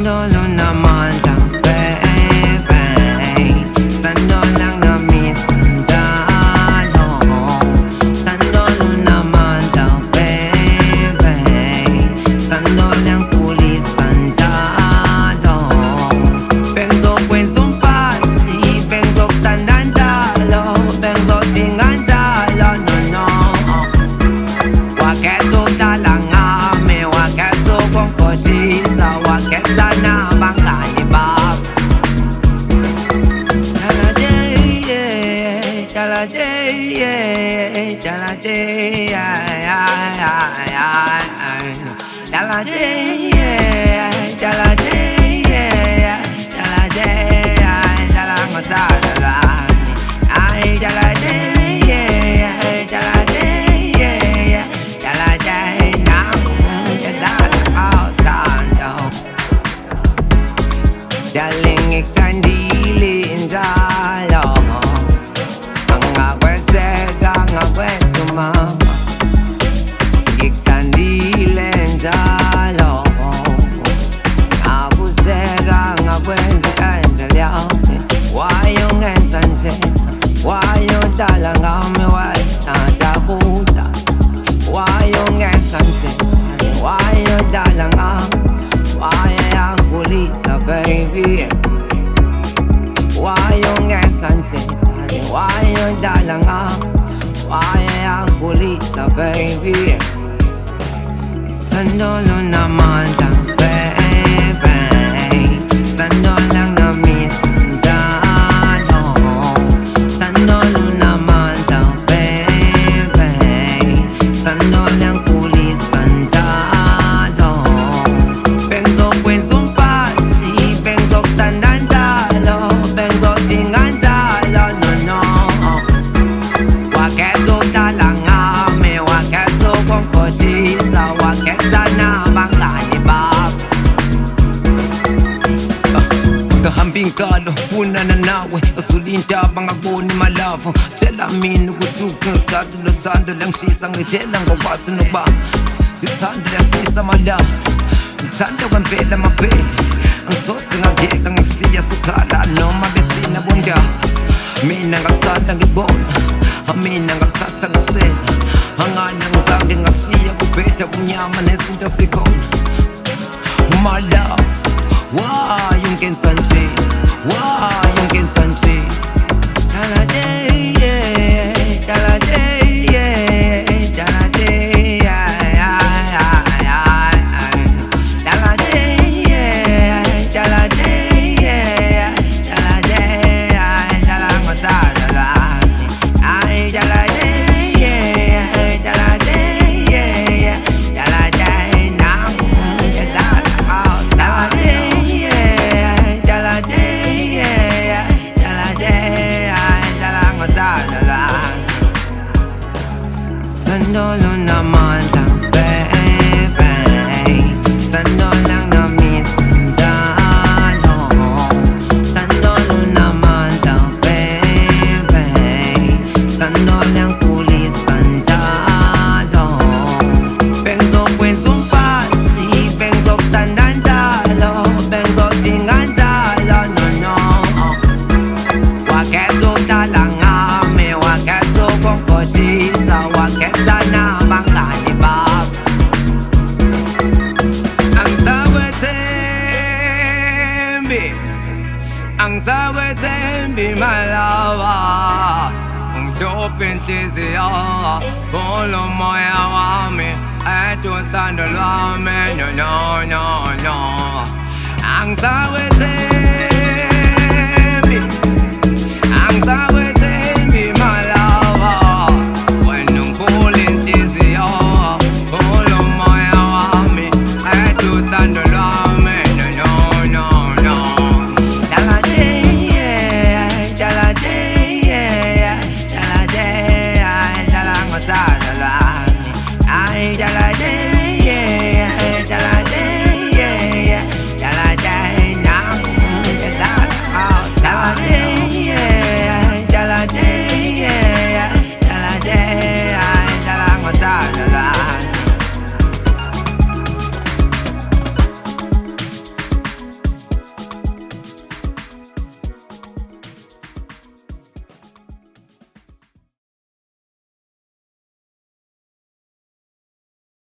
Sandalo naman lang, baby. Sando lang na minsan dalo. Sandalo naman lang, baby. Sando lang pulisan dalo. Penso kwenzong fasi, penso sandan dalo. Penso tingan dalo, no no. Waketso dalangame, waketso kong kosisa, waketsa na bangani bab. Chalaje, chalaje, Darling, ik zijn die lindalo. Suma, ik zijn die lindalo. Aku sega ngakwenza kanjalo. Wayo ngensanje, wayo dala ngame watabuza. Wayo ngensanje, wayo dala ngame. Wayo yakulisa baby. Wayo ngensanje, wayo dala ngame. Why yakulisa baby. Sandalo naman lang, baby. Sando lang na minsan dalo. Sandalo naman lang, baby. Sando lang pulisan dalo. Penso kwenzong fasi, penso sandan dalo. Penso tingan dalo, no no. Waketso dalangame, waketso kong kosisa, waketsa na bangani bab. Kahambing kalo, funa na nawe, kasulinta bangakboni malavo. Tshela mina ukuthuka ngakadu lothando langishisa, ngitshela ngokwasi nokubamba. Ngithanda lashisa malavo, ngithanda kwempela maphela. Angisoze ngakuyeka ngakushiya sukhala noma bethina bondaba. Mina ngakuthanda ngibona, mina ngakuthatha ngaseka. Angani ngizange ngakushiya kubheda kumnyama nezinto sikhona. My love, why ungenza nje? Why ungenza nje? Chalaje, chalaje, chalaje, Sandalo naman lang, baby. Sando lang na minsan dalo. Sandalo naman lang, baby. Sando lang pulisan dalo. Penso kwenzong fasi, penso sandan dalo. Penso tingan dalo, no no. Waketso dalangame, waketso kong kosisa, waketsa na bangani bab. Ang sawetembi malawa. Umhlophe inhliziyo, kulo moya wami. Qeda uthando lwami, no no no no. Ang sawetembi, ang sawetembi malawa. Wena ungikhuhle inhliziyo, kulo moya wami. Qeda uthando lwami, no no no no. Chalaje, chalaje, chalaje, chalangothando lwami. Ay, chalaje.